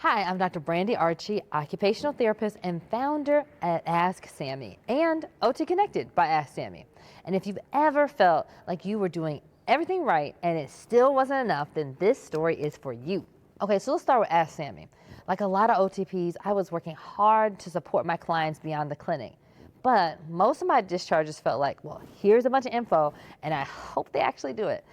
Hi, I'm Dr. Brandy Archie, occupational therapist and founder at AskSAMIE and OT Connected by AskSAMIE. And if you've ever felt like you were doing everything right and it still wasn't enough, then this story is for you. Okay, so let's start with AskSAMIE. Like a lot of OTPs, I was working hard to support my clients beyond the clinic. But most of my discharges felt like, well, here's a bunch of info and I hope they actually do it.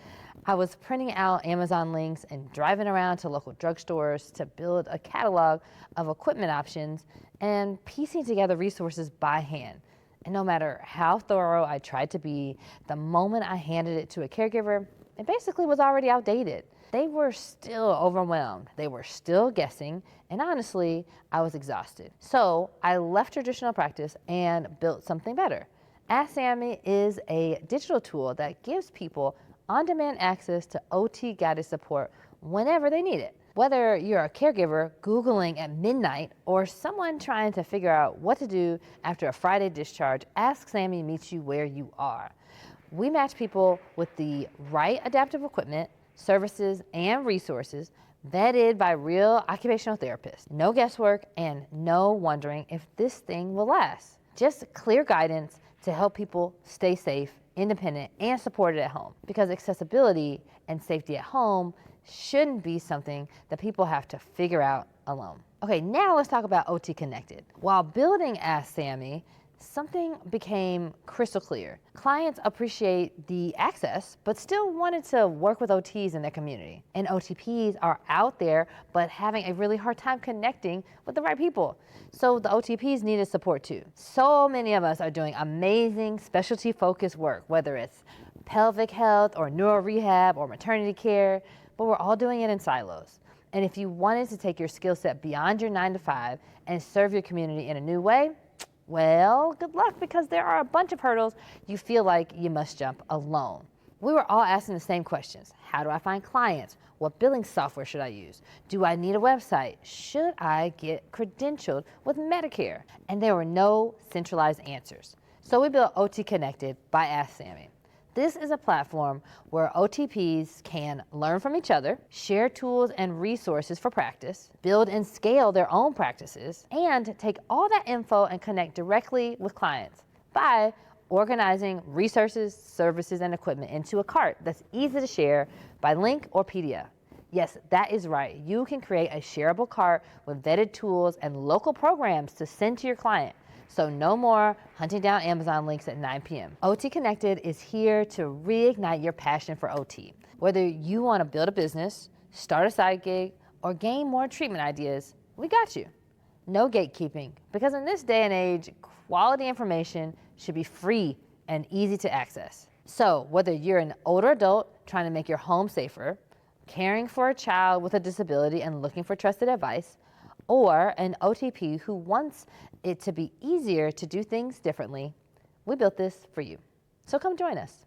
I was printing out Amazon links and driving around to local drugstores to build a catalog of equipment options and piecing together resources by hand. And no matter how thorough I tried to be, the moment I handed it to a caregiver, it basically was already outdated. They were still overwhelmed. They were still guessing. And honestly, I was exhausted. So I left traditional practice and built something better. AskSAMIE is a digital tool that gives people on-demand access to OT guided support whenever they need it. Whether you're a caregiver Googling at midnight or someone trying to figure out what to do after a Friday discharge, AskSAMIE meets you where you are. We match people with the right adaptive equipment, services, and resources vetted by real occupational therapists. No guesswork and no wondering if this thing will last. Just clear guidance to help people stay safe, independent, and supported at home. Because accessibility and safety at home shouldn't be something that people have to figure out alone. Okay, now let's talk about OT Connected. While building AskSAMIE, something became crystal clear. Clients appreciate the access, but still wanted to work with OTs in their community. And OTPs are out there, but having a really hard time connecting with the right people. So the OTPs needed support too. So many of us are doing amazing specialty-focused work, whether it's pelvic health or neuro rehab or maternity care, but we're all doing it in silos. And if you wanted to take your skill set beyond your 9 to 5 and serve your community in a new way, well, good luck, because there are a bunch of hurdles you feel like you must jump alone. We were all asking the same questions. How do I find clients? What billing software should I use? Do I need a website? Should I get credentialed with Medicare? And there were no centralized answers. So we built OT Connected by AskSAMIE. This is a platform where OTPs can learn from each other, share tools and resources for practice, build and scale their own practices, and take all that info and connect directly with clients by organizing resources, services, and equipment into a cart that's easy to share by link or PDF. Yes, that is right. You can create a shareable cart with vetted tools and local programs to send to your client. So no more hunting down Amazon links at 9 p.m. OT Connected is here to reignite your passion for OT. Whether you want to build a business, start a side gig, or gain more treatment ideas, we got you. No gatekeeping, because in this day and age, quality information should be free and easy to access. So whether you're an older adult trying to make your home safer, caring for a child with a disability and looking for trusted advice, or an OTP who wants it to be easier to do things differently, we built this for you. So come join us.